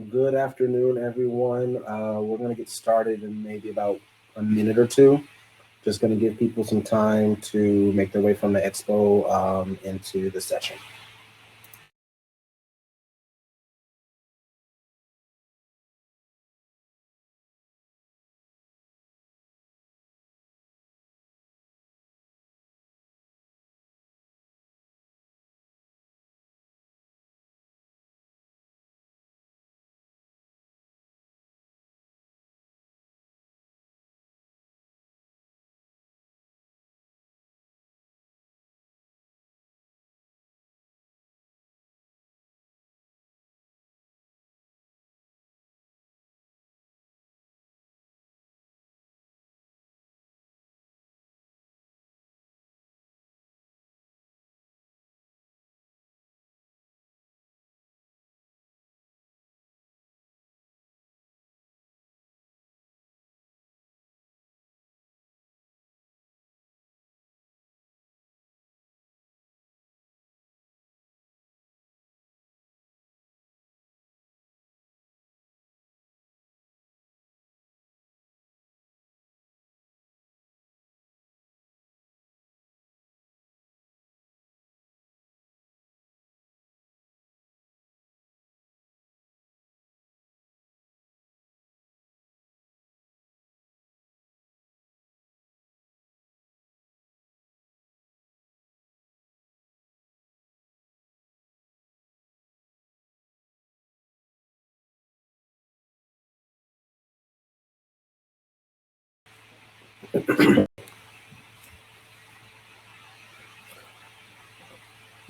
Good afternoon, everyone. We're going to get started in maybe about a minute or two. Just going to give people some time to make their way from the expo into the session.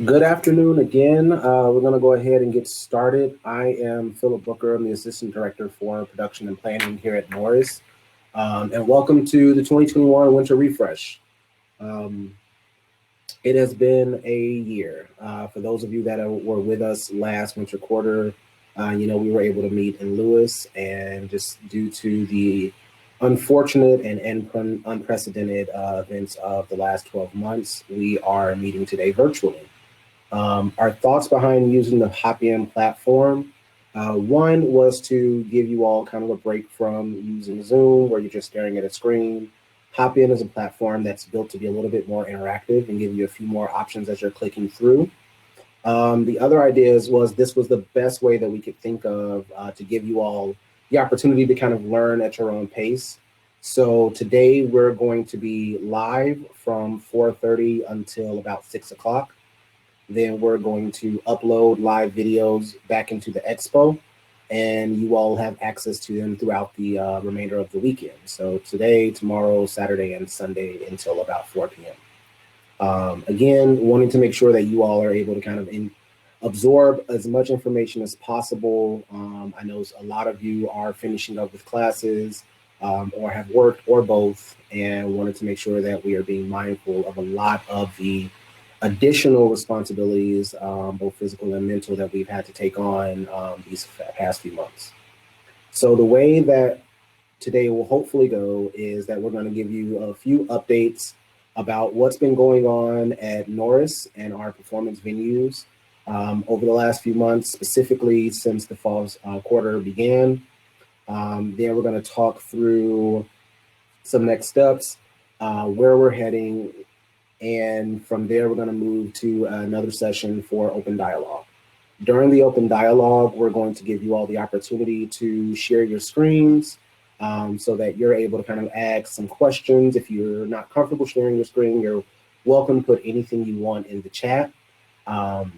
Good afternoon again. We're going to go ahead and get started. I am Philip Booker. I'm the Assistant Director for Production and Planning here at Norris. And welcome to the 2021 Winter Refresh. It has been a year. For those of you that were with us last winter quarter, we were able to meet in Lewis, and just due to the unfortunate and unprecedented events of the last 12 months, we are meeting today virtually. Our thoughts behind using the Hopin platform, one was to give you all kind of a break from using Zoom where you're just staring at a screen. Hopin is a platform that's built to be a little bit more interactive and give you a few more options as you're clicking through. The other ideas was this was the best way that we could think of to give you all the opportunity to kind of learn at your own pace. So today we're going to be live from 4:30 until about 6 o'clock. Then we're going to upload live videos back into the expo, and you all have access to them throughout the remainder of the weekend. So today, tomorrow, Saturday, and Sunday until about 4 p.m. Again, wanting to make sure that you all are able to kind of absorb as much information as possible. I know a lot of you are finishing up with classes or have worked or both, and wanted to make sure that we are being mindful of a lot of the additional responsibilities, both physical and mental, that we've had to take on these past few months. So the way that today will hopefully go is that we're going to give you a few updates about what's been going on at Norris and our performance venues over the last few months, specifically since the fall quarter began. Then we're going to talk through some next steps, where we're heading, and from there, we're going to move to another session for open dialogue. During the open dialogue, we're going to give you all the opportunity to share your screens so that you're able to kind of ask some questions. If you're not comfortable sharing your screen, you're welcome to put anything you want in the chat. And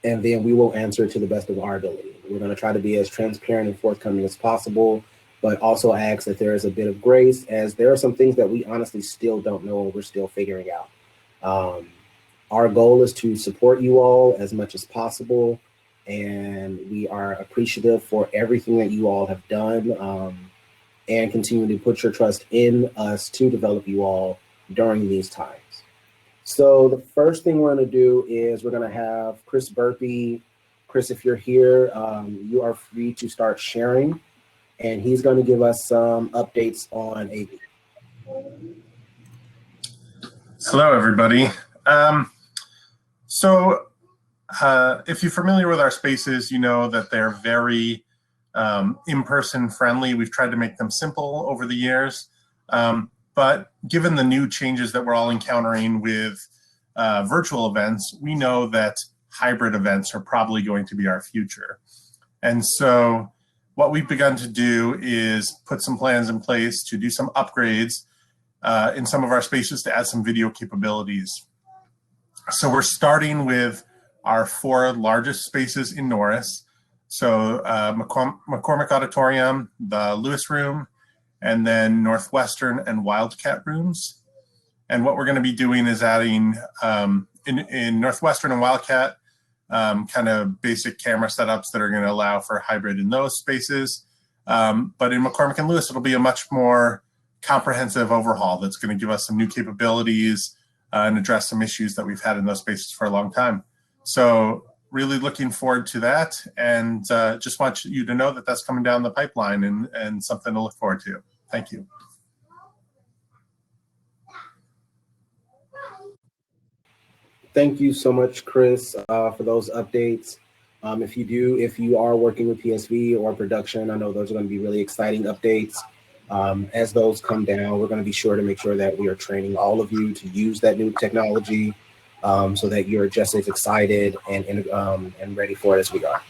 then we will answer to the best of our ability. We're going to try to be as transparent and forthcoming as possible, but also ask that there is a bit of grace, as there are some things that we honestly still don't know and we're still figuring out. Our goal is to support you all as much as possible, and we are appreciative for everything that you all have done, and continue to put your trust in us to develop you all during these times. So the first thing we're going to do is we're going to have Chris Burpee. Chris, if you're here, you are free to start sharing, and he's going to give us some updates on AV. Hello, everybody. So if you're familiar with our spaces, you know that they're very in-person friendly. We've tried to make them simple over the years. But given the new changes that we're all encountering with virtual events, we know that hybrid events are probably going to be our future. And so what we've begun to do is put some plans in place to do some upgrades in some of our spaces to add some video capabilities. So we're starting with our 4 largest spaces in Norris. So McCormick Auditorium, the Lewis Room, and then Northwestern and Wildcat rooms. And what we're going to be doing is adding in Northwestern and Wildcat kind of basic camera setups that are going to allow for hybrid in those spaces. But in McCormick and Lewis, it'll be a much more comprehensive overhaul that's going to give us some new capabilities and address some issues that we've had in those spaces for a long time. So really looking forward to that, and just want you to know that that's coming down the pipeline and something to look forward to. Thank you. Thank you so much, Chris, for those updates. If you are working with PSV or production, I know those are going to be really exciting updates. As those come down, we're going to be sure to make sure that we are training all of you to use that new technology so that you're just as excited and ready for it as we are.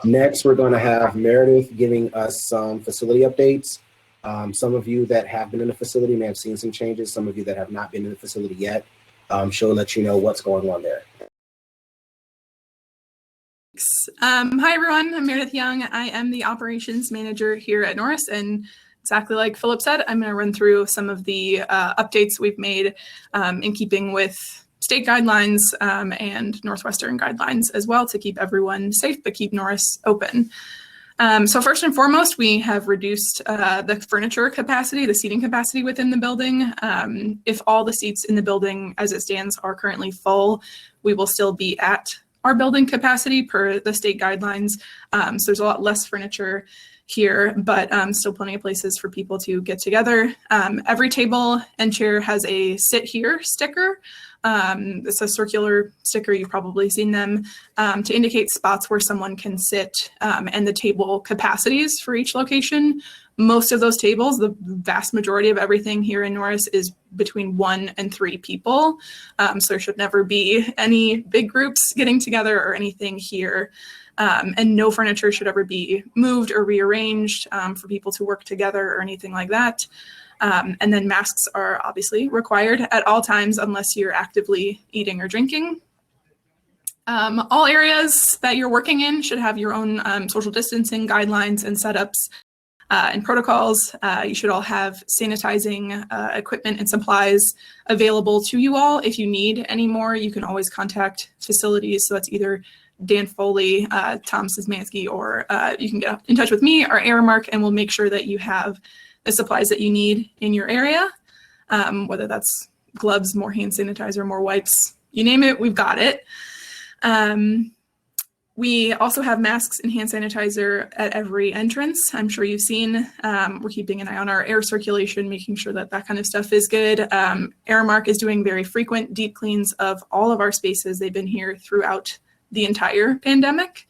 Next, we're going to have Meredith giving us some facility updates. Some of you that have been in the facility may have seen some changes. Some of you that have not been in the facility yet, she'll let you know what's going on there. Hi, everyone. I'm Meredith Young. I am the operations manager here at Norris, and exactly like Philip said, I'm going to run through some of the updates we've made in keeping with state guidelines and Northwestern guidelines as well to keep everyone safe, but keep Norris open. So first and foremost, we have reduced the furniture capacity, the seating capacity within the building. If all the seats in the building as it stands are currently full, we will still be at our building capacity per the state guidelines. So there's a lot less furniture here, but still plenty of places for people to get together. Every table and chair has a sit here sticker. It's a circular sticker, you've probably seen them, to indicate spots where someone can sit and the table capacities for each location. Most of those tables, the vast majority of everything here in Norris is between 1 and 3 people. So there should never be any big groups getting together or anything here. And no furniture should ever be moved or rearranged for people to work together or anything like that. And then masks are obviously required at all times unless you're actively eating or drinking. All areas that you're working in should have your own social distancing guidelines and setups and protocols. You should all have sanitizing equipment and supplies available to you all. If you need any more, you can always contact facilities. So that's either Dan Foley, Tom Szymanski, or you can get in touch with me or Aramark, and we'll make sure that you have the supplies that you need in your area, whether that's gloves, more hand sanitizer, more wipes, you name it, we've got it. We also have masks and hand sanitizer at every entrance. I'm sure you've seen. We're keeping an eye on our air circulation, making sure that that kind of stuff is good. Aramark is doing very frequent deep cleans of all of our spaces. They've been here throughout the entire pandemic.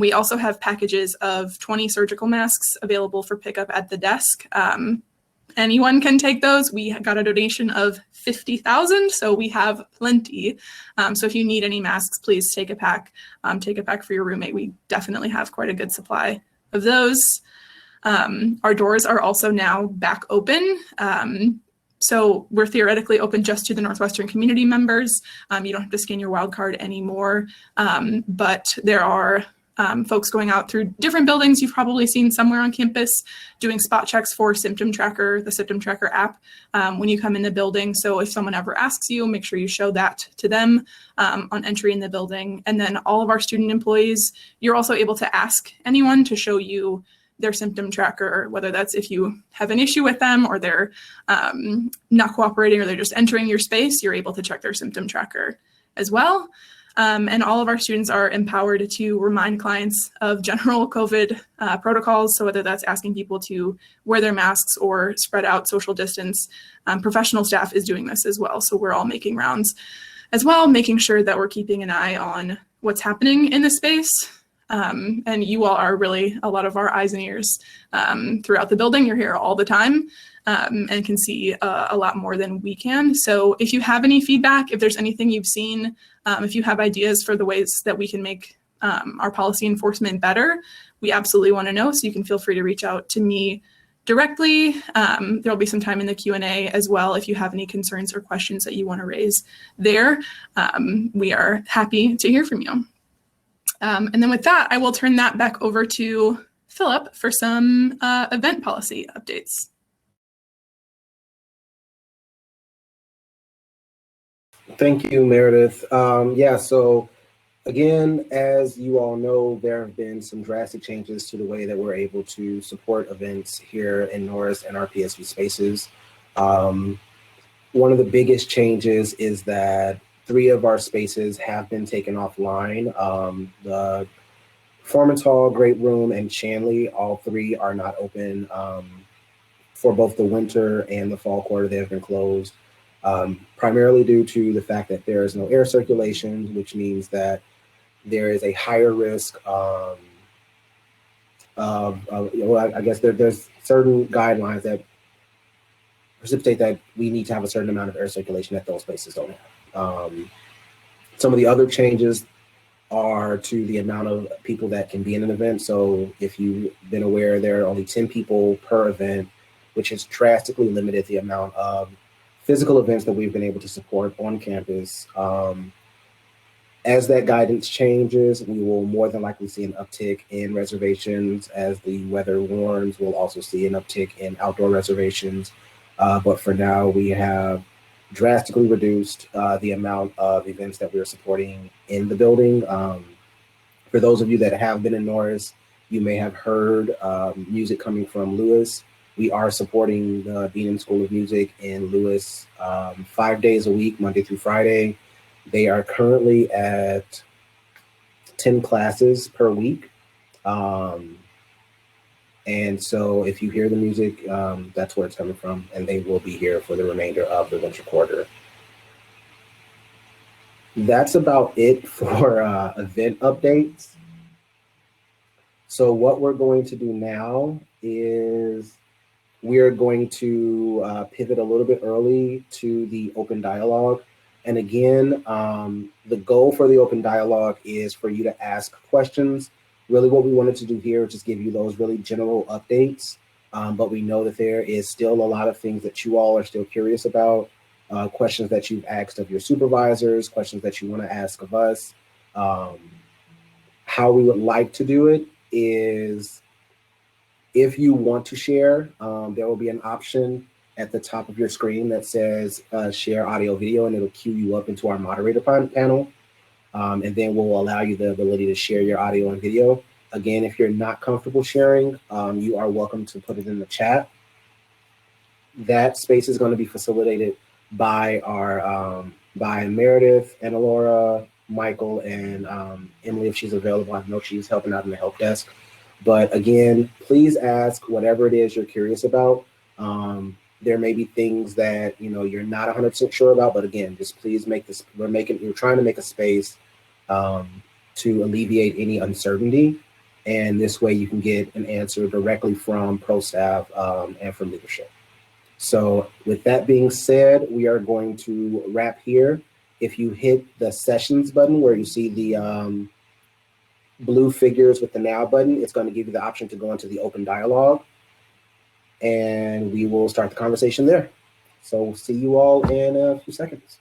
We also have packages of 20 surgical masks available for pickup at the desk. Anyone can take those. We got a donation of 50,000, so we have plenty. So if you need any masks, please take a pack. Take a pack for your roommate. We definitely have quite a good supply of those. Our doors are also now back open. So we're theoretically open just to the Northwestern community members. You don't have to scan your wild card anymore, but there are folks going out through different buildings you've probably seen somewhere on campus doing spot checks for Symptom Tracker, the Symptom Tracker app, when you come in the building. So if someone ever asks you, make sure you show that to them on entry in the building. And then all of our student employees, you're also able to ask anyone to show you their symptom tracker, whether that's if you have an issue with them or they're not cooperating or they're just entering your space, you're able to check their symptom tracker as well. And all of our students are empowered to remind clients of general COVID protocols. So whether that's asking people to wear their masks or spread out social distance, professional staff is doing this as well. So we're all making rounds as well, making sure that we're keeping an eye on what's happening in the space. And you all are really a lot of our eyes and ears throughout the building. You're here all the time and can see a lot more than we can. So if you have any feedback, if there's anything you've seen, if you have ideas for the ways that we can make our policy enforcement better, we absolutely want to know. So you can feel free to reach out to me directly. There'll be some time in the Q&A as well if you have any concerns or questions that you want to raise there. We are happy to hear from you. And then with that, I will turn that back over to Philip for some event policy updates. Thank you, Meredith. Yeah, so again, as you all know, there have been some drastic changes to the way that we're able to support events here in Norris and our PSV spaces. One of the biggest changes is that 3 of our spaces have been taken offline. The Foreman's Hall, Great Room, and Shanley, all 3 are not open for both the winter and the fall quarter. They have been closed, primarily due to the fact that there is no air circulation, which means that there is a higher risk of I guess there's certain guidelines that precipitate that we need to have a certain amount of air circulation that those spaces don't have. Some of the other changes are to the amount of people that can be in an event. So if you've been aware, there are only 10 people per event, which has drastically limited the amount of physical events that we've been able to support on campus. As that guidance changes, we will more than likely see an uptick in reservations. As the weather warms, we'll also see an uptick in outdoor reservations. But for now, we have drastically reduced the amount of events that we're supporting in the building. For those of you that have been in Norris, you may have heard music coming from Lewis. We are supporting the Beanon School of Music in Lewis 5 days a week, Monday through Friday. They are currently at 10 classes per week. And so if you hear the music, that's where it's coming from, and they will be here for the remainder of the winter quarter. That's about it for event updates. So what we're going to do now is we're going to pivot a little bit early to the open dialogue. And again, the goal for the open dialogue is for you to ask questions. Really what we wanted to do here is just give you those really general updates. But we know that there is still a lot of things that you all are still curious about, questions that you've asked of your supervisors, questions that you want to ask of us. How we would like to do it is if you want to share, there will be an option at the top of your screen that says share audio video, and it'll queue you up into our moderator panel. And then we'll allow you the ability to share your audio and video. Again, if you're not comfortable sharing, you are welcome to put it in the chat. That space is going to be facilitated by our by Meredith, Anna Laura, Michael, and Emily if she's available. I know she's helping out in the help desk. But again, please ask whatever it is you're curious about. There may be things that you're not 100% sure about, but again, just please make this. We're trying to make a space to alleviate any uncertainty, and this way you can get an answer directly from pro staff and from leadership. So with that being said, we are going to wrap here. If you hit the sessions button where you see the blue figures with the now button, it's going to give you the option to go into the open dialogue, and we will start the conversation there. So we'll see you all in a few seconds.